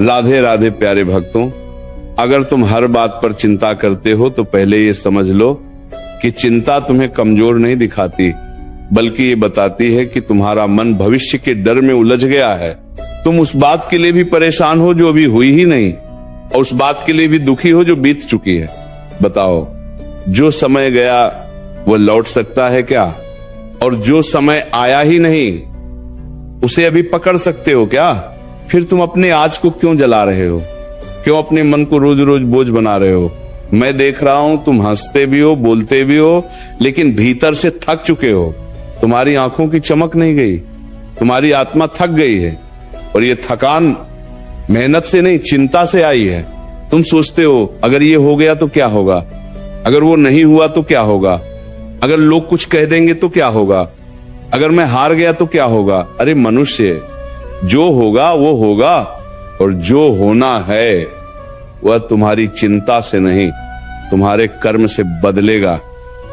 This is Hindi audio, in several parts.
राधे राधे प्यारे भक्तों, अगर तुम हर बात पर चिंता करते हो तो पहले ये समझ लो कि चिंता तुम्हें कमजोर नहीं दिखाती, बल्कि ये बताती है कि तुम्हारा मन भविष्य के डर में उलझ गया है। तुम उस बात के लिए भी परेशान हो जो अभी हुई ही नहीं, और उस बात के लिए भी दुखी हो जो बीत चुकी है। बताओ, जो समय गया वो लौट सकता है क्या? और जो समय आया ही नहीं उसे अभी पकड़ सकते हो क्या? फिर तुम अपने आज को क्यों जला रहे हो? क्यों अपने मन को रोज रोज बोझ बना रहे हो? मैं देख रहा हूं तुम हंसते भी हो, बोलते भी हो, लेकिन भीतर से थक चुके हो। तुम्हारी आंखों की चमक नहीं गई, तुम्हारी आत्मा थक गई है। और ये थकान मेहनत से नहीं, चिंता से आई है। तुम सोचते हो अगर ये हो गया तो क्या होगा, अगर वो नहीं हुआ तो क्या होगा, अगर लोग कुछ कह देंगे तो क्या होगा, अगर मैं हार गया तो क्या होगा। अरे मनुष्य, जो होगा वो होगा, और जो होना है वह तुम्हारी चिंता से नहीं, तुम्हारे कर्म से बदलेगा।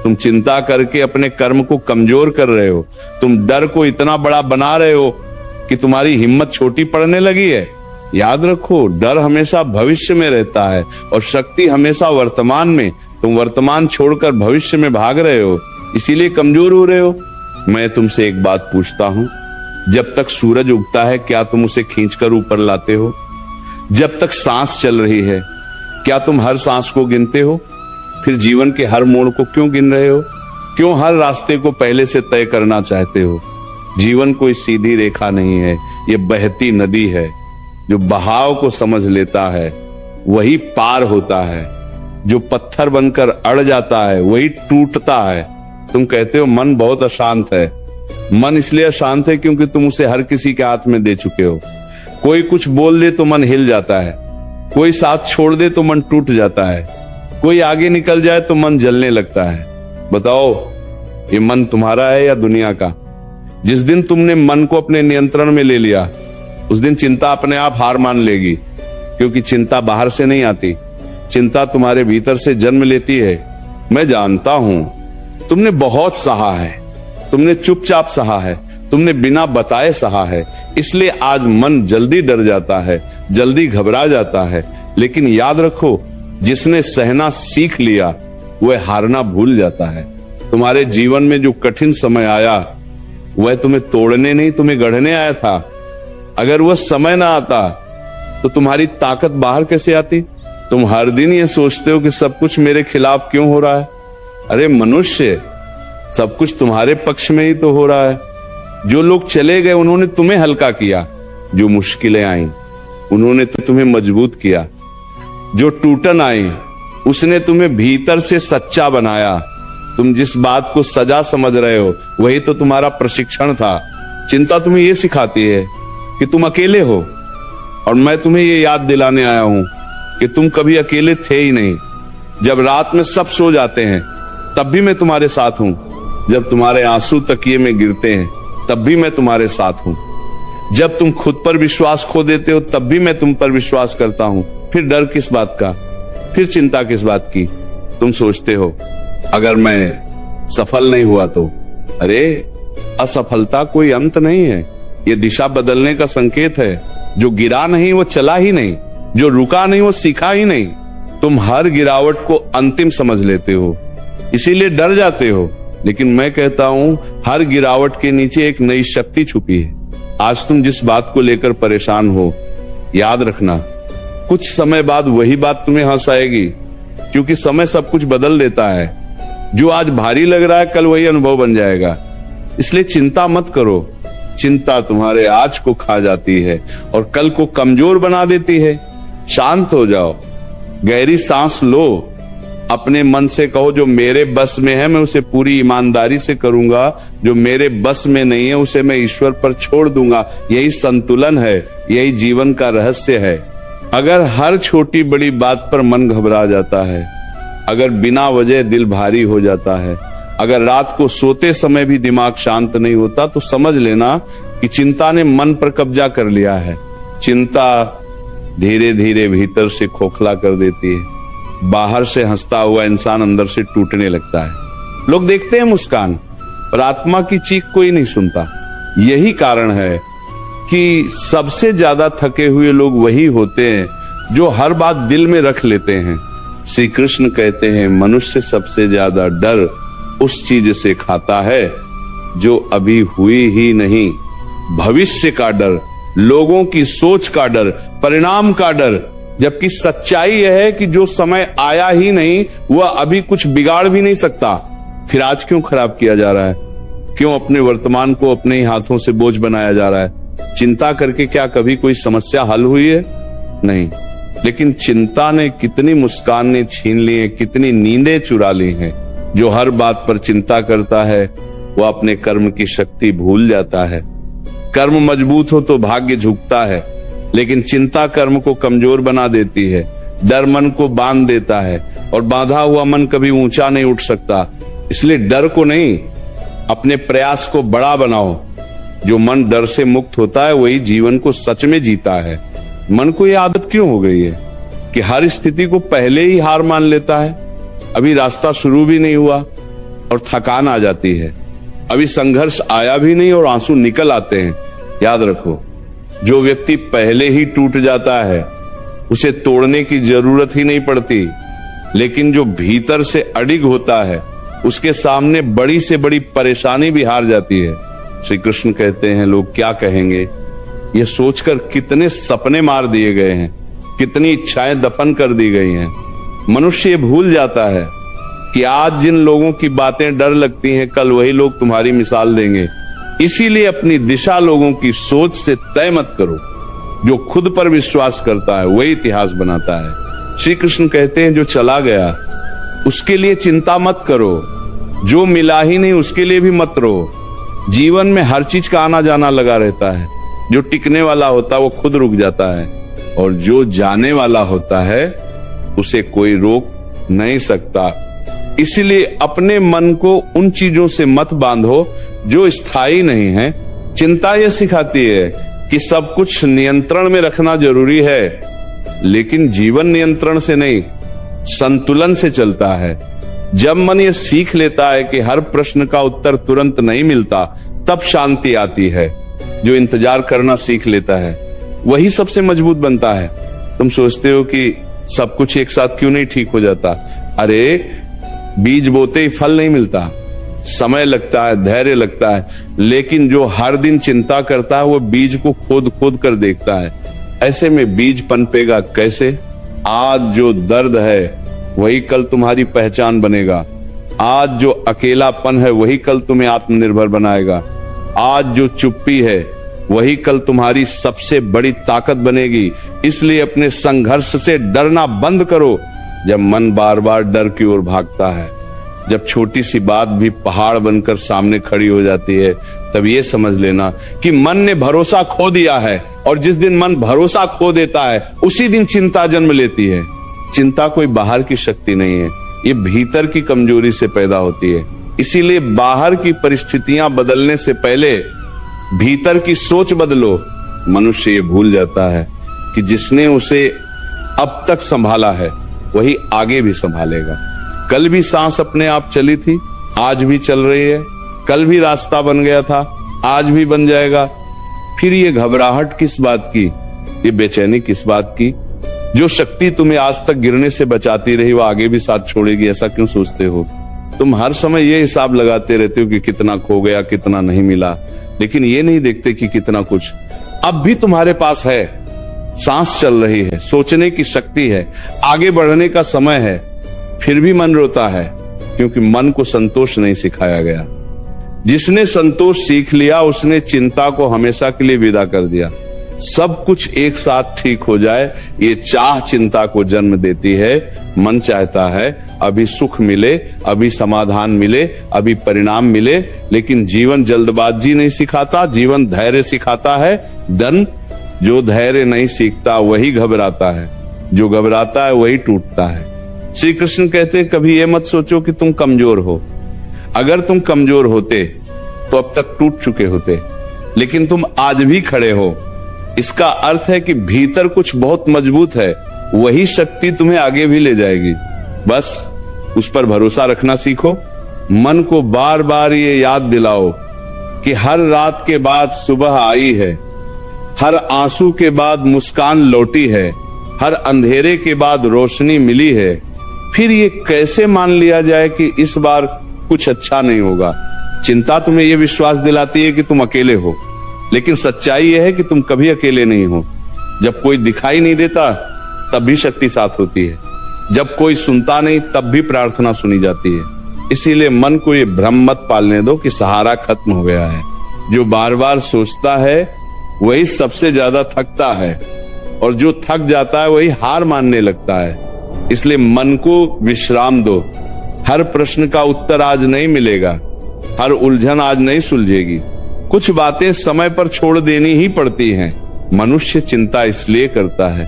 तुम चिंता करके अपने कर्म को कमजोर कर रहे हो। तुम डर को इतना बड़ा बना रहे हो कि तुम्हारी हिम्मत छोटी पड़ने लगी है। याद रखो, डर हमेशा भविष्य में रहता है और शक्ति हमेशा वर्तमान में। तुम वर्तमान छोड़कर भविष्य में भाग रहे हो, इसीलिए कमजोर हो रहे हो। मैं तुमसे एक बात पूछता हूं, जब तक सूरज उगता है क्या तुम उसे खींचकर ऊपर लाते हो? जब तक सांस चल रही है क्या तुम हर सांस को गिनते हो? फिर जीवन के हर मोड़ को क्यों गिन रहे हो? क्यों हर रास्ते को पहले से तय करना चाहते हो? जीवन कोई सीधी रेखा नहीं है, ये बहती नदी है। जो बहाव को समझ लेता है वही पार होता है, जो पत्थर बनकर अड़ जाता है वही टूटता है। तुम कहते हो मन बहुत अशांत है। मन इसलिए अशांत है क्योंकि तुम उसे हर किसी के हाथ में दे चुके हो। कोई कुछ बोल दे तो मन हिल जाता है, कोई साथ छोड़ दे तो मन टूट जाता है, कोई आगे निकल जाए तो मन जलने लगता है। बताओ, ये मन तुम्हारा है या दुनिया का? जिस दिन तुमने मन को अपने नियंत्रण में ले लिया उस दिन चिंता अपने आप हार मान लेगी, क्योंकि चिंता बाहर से नहीं आती, चिंता तुम्हारे भीतर से जन्म लेती है। मैं जानता हूं तुमने बहुत सहा है, तुमने चुपचाप सहा है, तुमने बिना बताए सहा है, इसलिए आज मन जल्दी डर जाता है, जल्दी घबरा जाता है। लेकिन याद रखो, जिसने सहना सीख लिया वह हारना भूल जाता है। तुम्हारे जीवन में जो कठिन समय आया वह तुम्हें तोड़ने नहीं, तुम्हें गढ़ने आया था। अगर वह समय ना आता तो तुम्हारी ताकत बाहर कैसे आती? तुम हर दिन ये सोचते हो कि सब कुछ मेरे खिलाफ क्यों हो रहा है। अरे मनुष्य, सब कुछ तुम्हारे पक्ष में ही तो हो रहा है। जो लोग चले गए उन्होंने तुम्हें हल्का किया, जो मुश्किलें आई उन्होंने तो तुम्हें मजबूत किया, जो टूटन आई उसने तुम्हें भीतर से सच्चा बनाया। तुम जिस बात को सजा समझ रहे हो वही तो तुम्हारा प्रशिक्षण था। चिंता तुम्हें ये सिखाती है कि तुम अकेले हो, और मैं तुम्हें ये याद दिलाने आया हूं कि तुम कभी अकेले थे ही नहीं। जब रात में सब सो जाते हैं तब भी मैं तुम्हारे साथ हूं। जब तुम्हारे आंसू तकिए में गिरते हैं तब भी मैं तुम्हारे साथ हूं। जब तुम खुद पर विश्वास खो देते हो तब भी मैं तुम पर विश्वास करता हूं। फिर डर किस बात का, फिर चिंता किस बात की? तुम सोचते हो अगर मैं सफल नहीं हुआ तो? अरे असफलता कोई अंत नहीं है, ये दिशा बदलने का संकेत है। जो गिरा नहीं वो चला ही नहीं, जो रुका नहीं वो सीखा ही नहीं। तुम हर गिरावट को अंतिम समझ लेते हो, इसीलिए डर जाते हो। लेकिन मैं कहता हूं हर गिरावट के नीचे एक नई शक्ति छुपी है। आज तुम जिस बात को लेकर परेशान हो, याद रखना कुछ समय बाद वही बात तुम्हें हंसाएगी, क्योंकि समय सब कुछ बदल देता है। जो आज भारी लग रहा है कल वही अनुभव बन जाएगा। इसलिए चिंता मत करो। चिंता तुम्हारे आज को खा जाती है और कल को कमजोर बना देती है। शांत हो जाओ, गहरी सांस लो, अपने मन से कहो जो मेरे बस में है मैं उसे पूरी ईमानदारी से करूंगा, जो मेरे बस में नहीं है उसे मैं ईश्वर पर छोड़ दूंगा। यही संतुलन है, यही जीवन का रहस्य है। अगर हर छोटी बड़ी बात पर मन घबरा जाता है, अगर बिना वजह दिल भारी हो जाता है, अगर रात को सोते समय भी दिमाग शांत नहीं होता, तो समझ लेना कि चिंता ने मन पर कब्जा कर लिया है। चिंता धीरे धीरे भीतर से खोखला कर देती है। बाहर से हंसता हुआ इंसान अंदर से टूटने लगता है। लोग देखते हैं मुस्कान, पर आत्मा की चीख कोई नहीं सुनता। यही कारण है कि सबसे ज्यादा थके हुए लोग वही होते हैं जो हर बात दिल में रख लेते हैं। श्री कृष्ण कहते हैं मनुष्य सबसे ज्यादा डर उस चीज से खाता है जो अभी हुई ही नहीं। भविष्य का डर, लोगों की सोच का डर, परिणाम का डर, जबकि सच्चाई यह है कि जो समय आया ही नहीं वह अभी कुछ बिगाड़ भी नहीं सकता। फिर आज क्यों खराब किया जा रहा है? क्यों अपने वर्तमान को अपने ही हाथों से बोझ बनाया जा रहा है? चिंता करके क्या कभी कोई समस्या हल हुई है? नहीं। लेकिन चिंता ने कितनी मुस्कानें छीन ली हैं, कितनी नींदें चुरा ली हैं। जो हर बात पर चिंता करता है वह अपने कर्म की शक्ति भूल जाता है। कर्म मजबूत हो तो भाग्य झुकता है, लेकिन चिंता कर्म को कमजोर बना देती है। डर मन को बांध देता है और बांधा हुआ मन कभी ऊंचा नहीं उठ सकता। इसलिए डर को नहीं, अपने प्रयास को बड़ा बनाओ। जो मन डर से मुक्त होता है वही जीवन को सच में जीता है। मन को यह आदत क्यों हो गई है कि हर स्थिति को पहले ही हार मान लेता है? अभी रास्ता शुरू भी नहीं हुआ और थकान आ जाती है। अभी संघर्ष आया भी नहीं और आंसू निकल आते हैं। याद रखो, जो व्यक्ति पहले ही टूट जाता है उसे तोड़ने की जरूरत ही नहीं पड़ती, लेकिन जो भीतर से अडिग होता है उसके सामने बड़ी से बड़ी परेशानी भी हार जाती है। श्री कृष्ण कहते हैं लोग क्या कहेंगे, ये सोचकर कितने सपने मार दिए गए हैं, कितनी इच्छाएं दफन कर दी गई हैं। मनुष्य भूल जाता है कि आज जिन लोगों की बातें डर लगती हैं कल वही लोग तुम्हारी मिसाल देंगे। इसीलिए अपनी दिशा लोगों की सोच से तय मत करो। जो खुद पर विश्वास करता है वही इतिहास बनाता है। श्री कृष्ण कहते हैं जो चला गया उसके लिए चिंता मत करो, जो मिला ही नहीं उसके लिए भी मत रो। जीवन में हर चीज का आना जाना लगा रहता है। जो टिकने वाला होता है वो खुद रुक जाता है और जो जाने वाला होता है उसे कोई रोक नहीं सकता। इसलिए अपने मन को उन चीजों से मत बांधो जो स्थायी नहीं है। चिंता यह सिखाती है कि सब कुछ नियंत्रण में रखना जरूरी है, लेकिन जीवन नियंत्रण से नहीं, संतुलन से चलता है। जब मन ये सीख लेता है कि हर प्रश्न का उत्तर तुरंत नहीं मिलता, तब शांति आती है। जो इंतजार करना सीख लेता है वही सबसे मजबूत बनता है। तुम सोचते हो कि सब कुछ एक साथ क्यों नहीं ठीक हो जाता? अरे बीज बोते ही फल नहीं मिलता, समय लगता है, धैर्य लगता है। लेकिन जो हर दिन चिंता करता है वो बीज को खोद खोद कर देखता है। ऐसे में बीज पनपेगा कैसे? आज जो दर्द है वही कल तुम्हारी पहचान बनेगा। आज जो अकेलापन है वही कल तुम्हें आत्मनिर्भर बनाएगा। आज जो चुप्पी है वही कल तुम्हारी सबसे बड़ी ताकत बनेगी। इसलिए अपने संघर्ष से डरना बंद करो। जब मन बार बार डर की ओर भागता है, जब छोटी सी बात भी पहाड़ बनकर सामने खड़ी हो जाती है, तब ये समझ लेना कि मन ने भरोसा खो दिया है। और जिस दिन मन भरोसा खो देता है उसी दिन चिंता जन्म लेती है। चिंता कोई बाहर की शक्ति नहीं है, ये भीतर की कमजोरी से पैदा होती है। इसीलिए बाहर की परिस्थितियां बदलने से पहले भीतर की सोच बदलो। मनुष्य ये भूल जाता है कि जिसने उसे अब तक संभाला है वही आगे भी संभालेगा। कल भी सांस अपने आप चली थी, आज भी चल रही है। कल भी रास्ता बन गया था, आज भी बन जाएगा। फिर ये घबराहट किस बात की, ये बेचैनी किस बात की? जो शक्ति तुम्हें आज तक गिरने से बचाती रही वो आगे भी साथ छोड़ेगी, ऐसा क्यों सोचते हो? तुम हर समय ये हिसाब लगाते रहते हो कि कितना खो गया, कितना नहीं मिला, लेकिन ये नहीं देखते कि कितना कुछ अब भी तुम्हारे पास है। सांस चल रही है, सोचने की शक्ति है, आगे बढ़ने का समय है। फिर भी मन रोता है क्योंकि मन को संतोष नहीं सिखाया गया। जिसने संतोष सीख लिया उसने चिंता को हमेशा के लिए विदा कर दिया। सब कुछ एक साथ ठीक हो जाए, ये चाह चिंता को जन्म देती है। मन चाहता है अभी सुख मिले, अभी समाधान मिले, अभी परिणाम मिले, लेकिन जीवन जल्दबाजी नहीं सिखाता, जीवन धैर्य सिखाता है। जो धैर्य नहीं सीखता वही घबराता है, जो घबराता है वही टूटता है। श्री कृष्ण कहते हैं कभी ये मत सोचो कि तुम कमजोर हो। अगर तुम कमजोर होते तो अब तक टूट चुके होते, लेकिन तुम आज भी खड़े हो। इसका अर्थ है कि भीतर कुछ बहुत मजबूत है, वही शक्ति तुम्हें आगे भी ले जाएगी। बस उस पर भरोसा रखना सीखो। मन को बार बार ये याद दिलाओ कि हर रात के बाद सुबह आई है। हर आंसू के बाद मुस्कान लौटी है, हर अंधेरे के बाद रोशनी मिली है। फिर ये कैसे मान लिया जाए कि इस बार कुछ अच्छा नहीं होगा? चिंता तुम्हें यह विश्वास दिलाती है कि तुम अकेले हो, लेकिन सच्चाई यह है कि तुम कभी अकेले नहीं हो। जब कोई दिखाई नहीं देता तब भी शक्ति साथ होती है, जब कोई सुनता नहीं तब भी प्रार्थना सुनी जाती है। इसीलिए मन को ये भ्रम मत पालने दो कि सहारा खत्म हो गया है। जो बार बार सोचता है वही सबसे ज्यादा थकता है, और जो थक जाता है वही हार मानने लगता है। इसलिए मन को विश्राम दो। हर प्रश्न का उत्तर आज नहीं मिलेगा, हर उलझन आज नहीं सुलझेगी। कुछ बातें समय पर छोड़ देनी ही पड़ती हैं। मनुष्य चिंता इसलिए करता है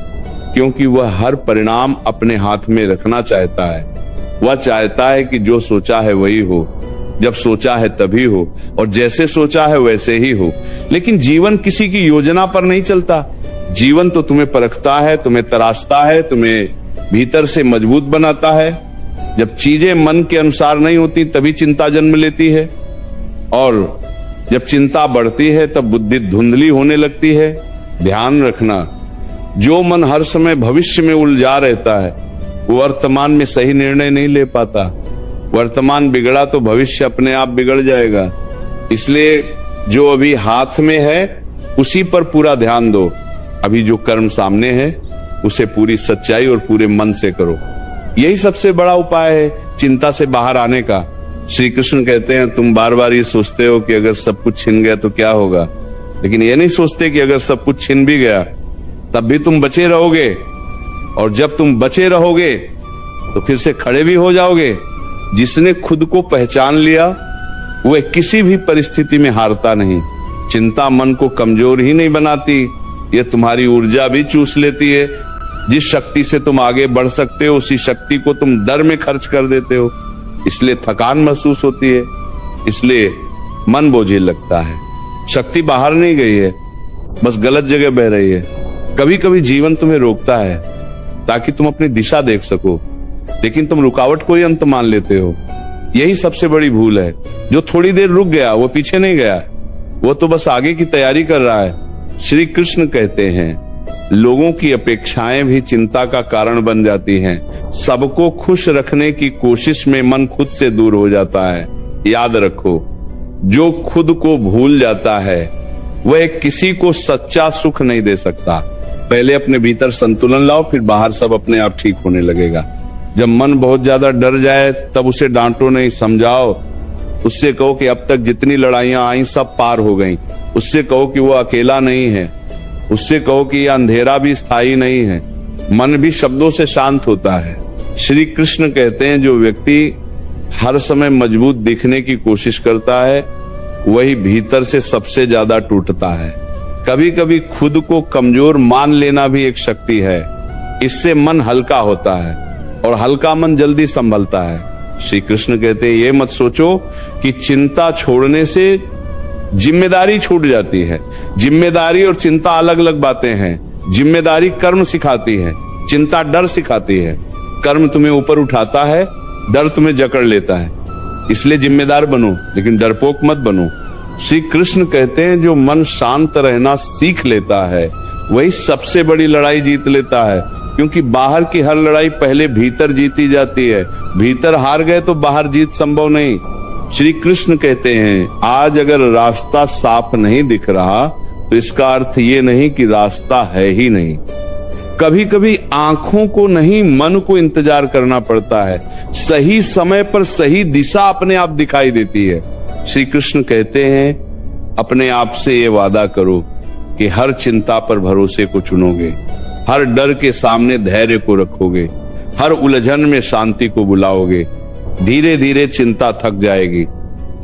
क्योंकि वह हर परिणाम अपने हाथ में रखना चाहता है। वह चाहता है कि जो सोचा है वही हो, जब सोचा है तभी हो, और जैसे सोचा है वैसे ही हो। लेकिन जीवन किसी की योजना पर नहीं चलता। जीवन तो तुम्हें परखता है, तुम्हें तराशता है, तुम्हें भीतर से मजबूत बनाता है। जब चीजें मन के अनुसार नहीं होती तभी चिंता जन्म लेती है, और जब चिंता बढ़ती है तब बुद्धि धुंधली होने लगती है। ध्यान रखना, जो मन हर समय भविष्य में उलझा रहता है वो वर्तमान में सही निर्णय नहीं ले पाता। वर्तमान बिगड़ा तो भविष्य अपने आप बिगड़ जाएगा। इसलिए जो अभी हाथ में है उसी पर पूरा ध्यान दो। अभी जो कर्म सामने है उसे पूरी सच्चाई और पूरे मन से करो। यही सबसे बड़ा उपाय है चिंता से बाहर आने का। श्री कृष्ण कहते हैं, तुम बार बार ये सोचते हो कि अगर सब कुछ छिन गया तो क्या होगा, लेकिन ये नहीं सोचते कि अगर सब कुछ छिन भी गया तब भी तुम बचे रहोगे, और जब तुम बचे रहोगे तो फिर से खड़े भी हो जाओगे। जिसने खुद को पहचान लिया वह किसी भी परिस्थिति में हारता नहीं। चिंता मन को कमजोर ही नहीं बनाती, यह तुम्हारी ऊर्जा भी चूस लेती है। जिस शक्ति से तुम आगे बढ़ सकते हो उसी शक्ति को तुम डर में खर्च कर देते हो, इसलिए थकान महसूस होती है, इसलिए मन बोझिल लगता है। शक्ति बाहर नहीं गई है, बस गलत जगह बह रही है। कभी कभी जीवन तुम्हें रोकता है ताकि तुम अपनी दिशा देख सको, लेकिन तुम रुकावट को ही अंत मान लेते हो। यही सबसे बड़ी भूल है। जो थोड़ी देर रुक गया वो पीछे नहीं गया, वो तो बस आगे की तैयारी कर रहा है। श्री कृष्ण कहते हैं, लोगों की अपेक्षाएं भी चिंता का कारण बन जाती हैं। सबको खुश रखने की कोशिश में मन खुद से दूर हो जाता है। याद रखो, जो खुद को भूल जाता है वह किसी को सच्चा सुख नहीं दे सकता। पहले अपने भीतर संतुलन लाओ, फिर बाहर सब अपने आप ठीक होने लगेगा। जब मन बहुत ज्यादा डर जाए तब उसे डांटो नहीं, समझाओ। उससे कहो कि अब तक जितनी लड़ाइयां आई सब पार हो गईं। उससे कहो कि वो अकेला नहीं है। उससे कहो कि यह अंधेरा भी स्थायी नहीं है। मन भी शब्दों से शांत होता है। श्री कृष्ण कहते हैं, जो व्यक्ति हर समय मजबूत दिखने की कोशिश करता है वही भीतर से सबसे ज्यादा टूटता है। कभी कभी खुद को कमजोर मान लेना भी एक शक्ति है। इससे मन हल्का होता है, और हल्का मन जल्दी संभलता है। श्री कृष्ण कहते हैं, ये मत सोचो कि चिंता छोड़ने से जिम्मेदारी छूट जाती है। जिम्मेदारी और चिंता अलग अलग बातें हैं। जिम्मेदारी कर्म सिखाती है, चिंता डर सिखाती है। कर्म तुम्हें ऊपर उठाता है, डर तुम्हें जकड़ लेता है। इसलिए जिम्मेदार बनो, लेकिन डरपोक मत बनो। श्री कृष्ण कहते हैं, जो मन शांत रहना सीख लेता है वही सबसे बड़ी लड़ाई जीत लेता है, क्योंकि बाहर की हर लड़ाई पहले भीतर जीती जाती है। भीतर हार गए तो बाहर जीत संभव नहीं। श्री कृष्ण कहते हैं, आज अगर रास्ता साफ नहीं दिख रहा तो इसका अर्थ ये नहीं कि रास्ता है ही नहीं। कभी कभी आंखों को नहीं, मन को इंतजार करना पड़ता है। सही समय पर सही दिशा अपने आप दिखाई देती है। श्री कृष्ण कहते हैं, अपने आप से ये वादा करो कि हर चिंता पर भरोसे को चुनोगे, हर डर के सामने धैर्य को रखोगे, हर उलझन में शांति को बुलाओगे। धीरे धीरे चिंता थक जाएगी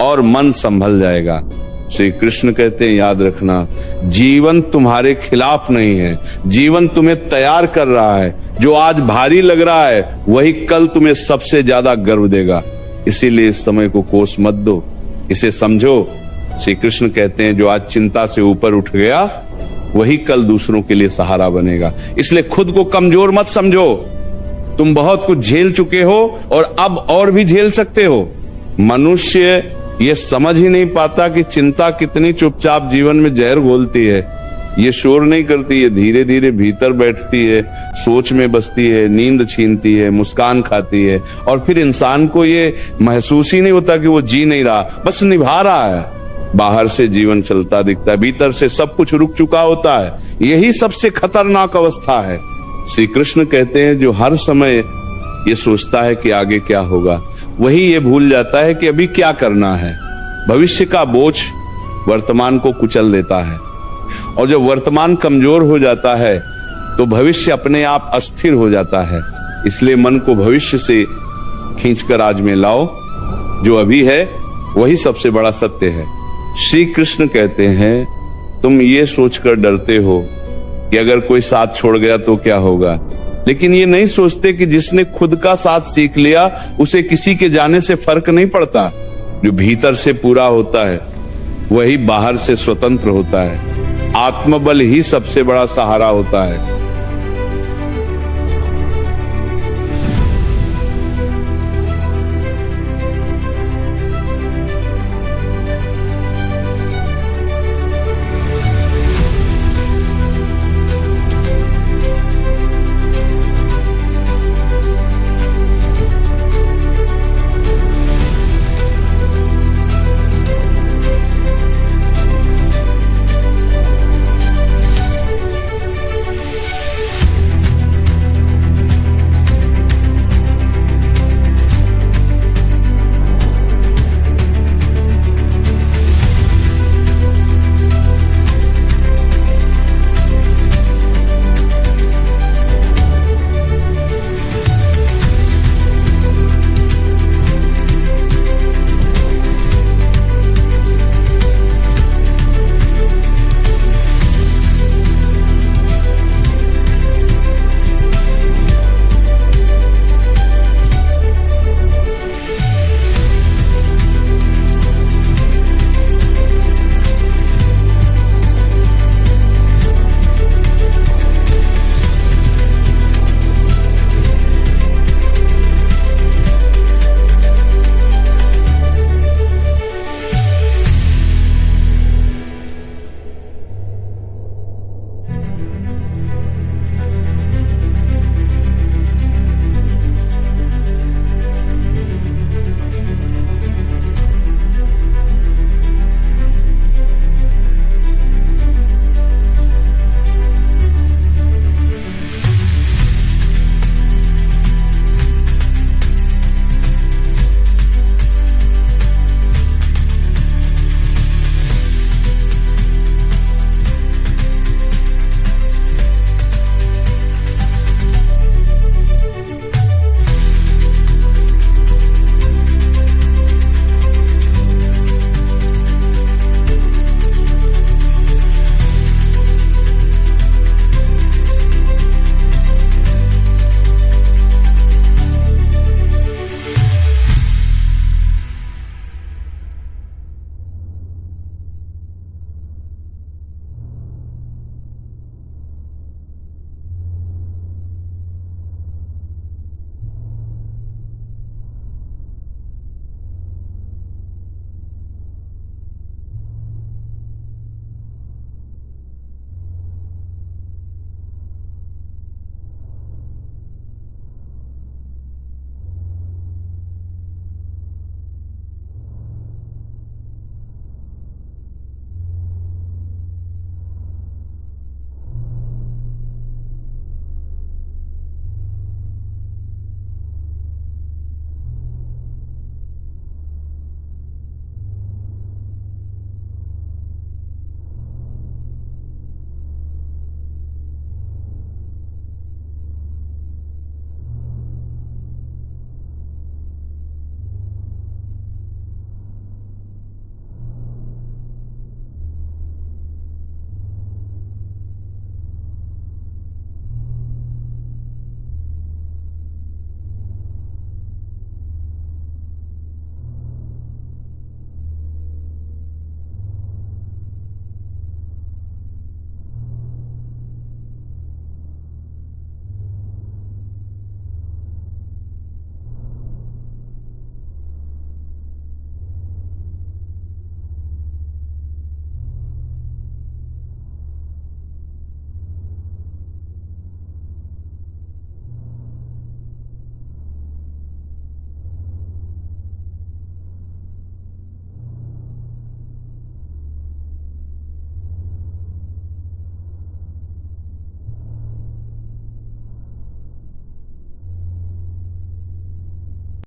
और मन संभल जाएगा। श्री कृष्ण कहते हैं, याद रखना, जीवन तुम्हारे खिलाफ नहीं है, जीवन तुम्हें तैयार कर रहा है। जो आज भारी लग रहा है वही कल तुम्हें सबसे ज्यादा गर्व देगा। इसीलिए इस समय को कोस मत दो, इसे समझो। श्री कृष्ण कहते हैं, जो आज चिंता से ऊपर उठ गया वही कल दूसरों के लिए सहारा बनेगा। इसलिए खुद को कमजोर मत समझो। तुम बहुत कुछ झेल चुके हो और अब और भी झेल सकते हो। मनुष्य ये समझ ही नहीं पाता कि चिंता कितनी चुपचाप जीवन में जहर घोलती है। ये शोर नहीं करती, ये धीरे धीरे भीतर बैठती है, सोच में बसती है, नींद छीनती है, मुस्कान खाती है, और फिर इंसान को ये महसूस ही नहीं होता कि वो जी नहीं रहा, बस निभा रहा है। बाहर से जीवन चलता दिखता है, भीतर से सब कुछ रुक चुका होता है। यही सबसे खतरनाक अवस्था है। श्री कृष्ण कहते हैं जो हर समय ये सोचता है कि आगे क्या होगा, वही ये भूल जाता है कि अभी क्या करना है। भविष्य का बोझ वर्तमान को कुचल देता है, और जब वर्तमान कमजोर हो जाता है तो भविष्य अपने आप अस्थिर हो जाता है। इसलिए मन को भविष्य से खींचकर आज में लाओ, जो अभी है वही सबसे बड़ा सत्य है। श्री कृष्ण कहते हैं तुम ये सोचकर डरते हो कि अगर कोई साथ छोड़ गया तो क्या होगा, लेकिन ये नहीं सोचते कि जिसने खुद का साथ सीख लिया उसे किसी के जाने से फर्क नहीं पड़ता। जो भीतर से पूरा होता है वही बाहर से स्वतंत्र होता है। आत्मबल ही सबसे बड़ा सहारा होता है।